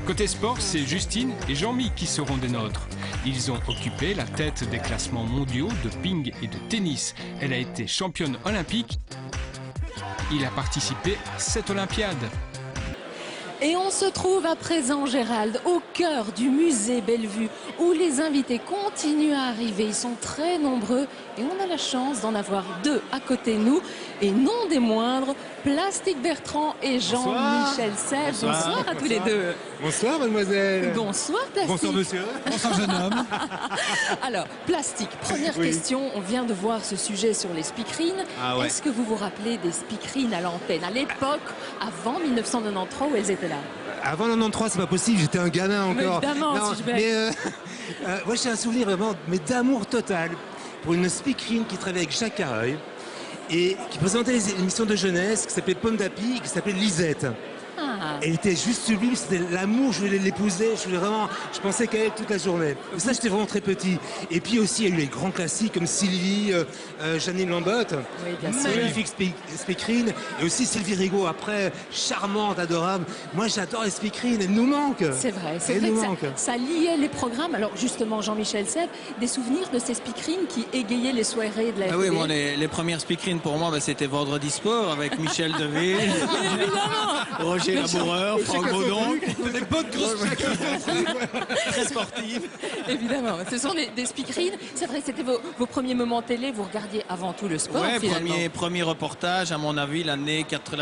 Côté sport, c'est Justine et Jean-Mi qui seront des nôtres. Ils ont occupé la tête des classements mondiaux de ping et de tennis. Elle a été championne olympique. Il a participé à 7 Olympiades. Et on se trouve à présent, Gérald, au cœur du musée Bellevue, où les invités continuent à arriver. Ils sont très nombreux et on a la chance d'en avoir deux à côté de nous. Et non des moindres, Plastique Bertrand et Jean-Michel Seb. Bonsoir à tous les deux. Bonsoir mademoiselle. Bonsoir Plastique. Bonsoir monsieur. Bonsoir jeune homme. Alors, Plastique, première question. On vient de voir ce sujet sur les speakerines. Ah ouais. Est-ce que vous vous rappelez des speakerines à l'antenne, à l'époque, avant 1993, où elles étaient là? Avant 93, c'est pas possible, j'étais un gamin encore. Mais évidemment, non, si je vais... mais moi j'ai un souvenir vraiment d'amour total pour une speakerine qui travaillait avec Jacques Carreuil et qui présentait les émissions de jeunesse qui s'appelait Pomme d'Api, qui s'appelait Lisette. Ah. Elle était juste sublime, c'était l'amour, je voulais l'épouser, je pensais qu'à elle toute la journée. Mais ça, j'étais vraiment très petit. Et puis aussi, il y a eu les grands classiques comme Sylvie, Janine Lambotte, Oui, bien sûr. magnifique speakerine, et aussi Sylvie Rigaud, après, charmante, adorable. Moi, j'adore les speakerines, elles nous manquent. C'est vrai Elles que nous manquent. ça liait les programmes. Alors justement, Jean-Michel Seb, des souvenirs de ces speakerines qui égayaient les soirées de la Ah oui, RTB? moi les premières speakerines pour moi, c'était Vendredi Sport avec Michel Deville, Roger Laboureur, Franck Baudon. Des bonnes grosses speakerines. Très sportives. Évidemment, ce sont des speakerines. C'est vrai, c'était vos premiers moments télé. Vous regardiez avant tout le sport, Ouais, finalement. premier reportage, à mon avis, la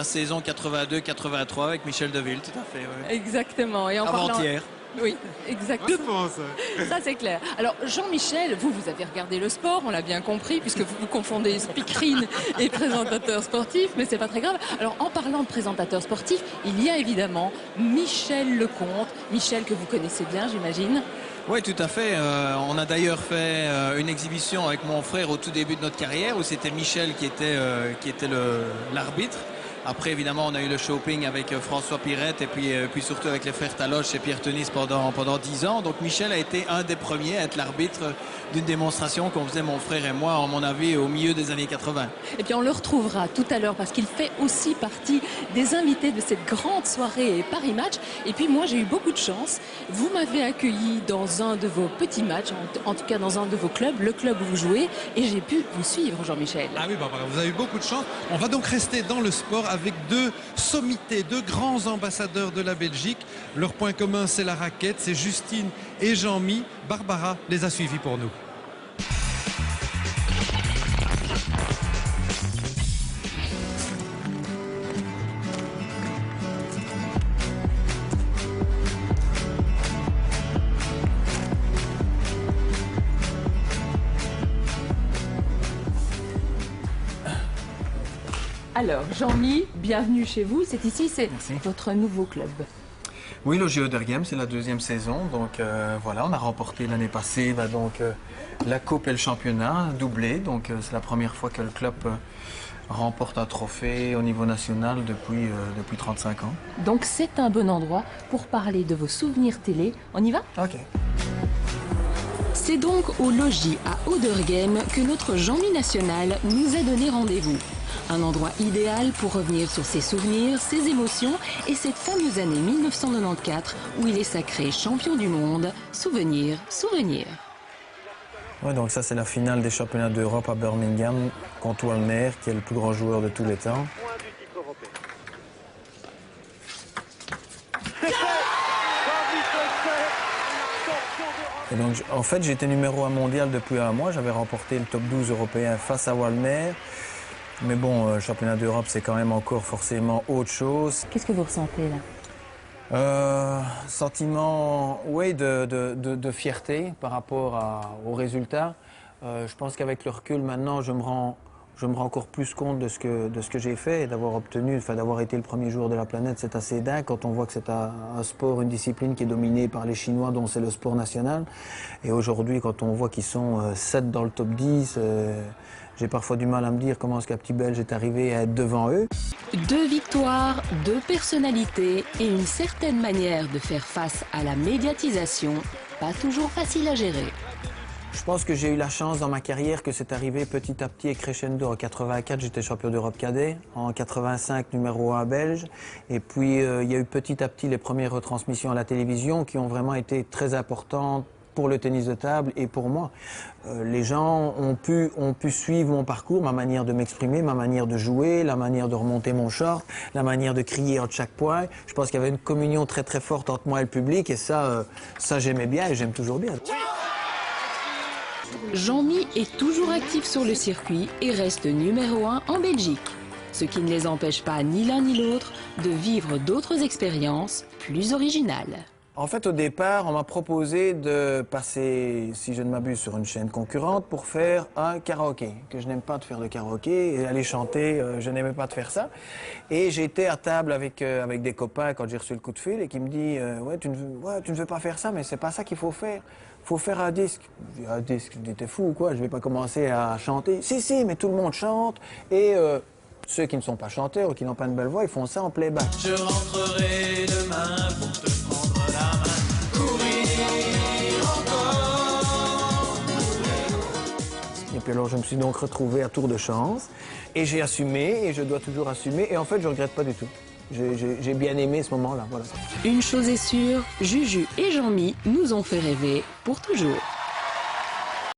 saison 82-83 avec Michel Deville, tout à fait. Ouais. Exactement. Et en parlant... Avant-hier. Oui, exactement. Je pense. Ça, c'est clair. Alors, Jean-Michel, vous avez regardé le sport, on l'a bien compris, puisque vous confondez speakerine et présentateur sportif, mais c'est pas très grave. Alors, en parlant de présentateur sportif, il y a évidemment Michel Lecomte. Michel, que vous connaissez bien, j'imagine. Oui, tout à fait. On a d'ailleurs fait une exhibition avec mon frère au tout début de notre carrière, où c'était Michel qui était l'arbitre. Après, évidemment, on a eu le shopping avec François Pirette et puis surtout avec les frères Taloche et Pierre Tenis pendant 10 ans. Donc Michel a été un des premiers à être l'arbitre d'une démonstration qu'on faisait mon frère et moi, à mon avis, au milieu des années 80. Et puis on le retrouvera tout à l'heure parce qu'il fait aussi partie des invités de cette grande soirée Paris Match. Et puis moi, j'ai eu beaucoup de chance. Vous m'avez accueilli dans un de vos petits matchs, en tout cas dans un de vos clubs, le club où vous jouez, et j'ai pu vous suivre, Jean-Michel. Ah oui, Barbara, vous avez eu beaucoup de chance. On va donc rester dans le sport avec deux sommités, deux grands ambassadeurs de la Belgique. Leur point commun, c'est la raquette, c'est Justine et Jean-Mi. Barbara les a suivis pour nous. Alors, Jean-Mi, bienvenue chez vous. C'est ici, c'est Merci. votre nouveau club. Oui, le JO d'Ergem, c'est la deuxième saison. Donc voilà, on a remporté l'année passée la Coupe et le championnat, doublé. Donc c'est la première fois que le club remporte un trophée au niveau national depuis 35 ans. Donc c'est un bon endroit pour parler de vos souvenirs télé. On y va? Ok. C'est donc au logis à Ouderghem que notre Jean-Mi national nous a donné rendez-vous. Un endroit idéal pour revenir sur ses souvenirs, ses émotions et cette fameuse année 1994 où il est sacré champion du monde. Souvenir, souvenir. Ouais, donc ça c'est la finale des championnats d'Europe à Birmingham contre Walmer, qui est le plus grand joueur de tous les temps. Et donc, en fait, j'étais numéro 1 mondial depuis un mois. J'avais remporté le top 12 européen face à Walmer. Mais bon, championnat d'Europe, c'est quand même encore forcément autre chose. Qu'est-ce que vous ressentez là? Sentiment, oui, de fierté par rapport aux résultats. Je pense qu'avec le recul, maintenant, je me rends encore plus compte de ce que j'ai fait et d'avoir obtenu, d'avoir été le premier joueur de la planète. C'est assez dingue quand on voit que c'est un sport, une discipline qui est dominée par les Chinois, dont c'est le sport national. Et aujourd'hui, quand on voit qu'ils sont 7 dans le top 10, j'ai parfois du mal à me dire comment est-ce qu'un petit Belge est arrivé à être devant eux. 2 victoires, 2 personnalités et une certaine manière de faire face à la médiatisation, pas toujours facile à gérer. Je pense que j'ai eu la chance dans ma carrière que c'est arrivé petit à petit et crescendo. En 84, j'étais champion d'Europe cadet. En 85, numéro 1 belge. Et puis, il y a eu petit à petit les premières retransmissions à la télévision qui ont vraiment été très importantes pour le tennis de table et pour moi. Les gens ont pu suivre mon parcours, ma manière de m'exprimer, ma manière de jouer, la manière de remonter mon short, la manière de crier entre chaque point. Je pense qu'il y avait une communion très très forte entre moi et le public et ça j'aimais bien et j'aime toujours bien. Jean-Mi est toujours actif sur le circuit et reste numéro 1 en Belgique. Ce qui ne les empêche pas ni l'un ni l'autre de vivre d'autres expériences plus originales. En fait, au départ, on m'a proposé de passer, si je ne m'abuse, sur une chaîne concurrente pour faire un karaoké. Que je n'aime pas de faire de karaoké et aller chanter, je n'aimais pas de faire ça. Et j'étais à table avec des copains quand j'ai reçu le coup de fil et qui me dit ouais, tu ne veux pas faire ça, mais c'est pas ça qu'il faut faire. Faut faire un disque. J'ai dit, un disque, je dis, t'es fou ou quoi? Je vais pas commencer à chanter. Si, mais tout le monde chante et ceux qui ne sont pas chanteurs ou qui n'ont pas une belle voix, ils font ça en playback. Je rentrerai demain pour te prendre la main, courir encore. Et puis alors je me suis donc retrouvé à tour de chance et j'ai assumé et je dois toujours assumer et en fait je regrette pas du tout. J'ai bien aimé ce moment-là, voilà. Une chose est sûre, Juju et Jean-Mi nous ont fait rêver pour toujours.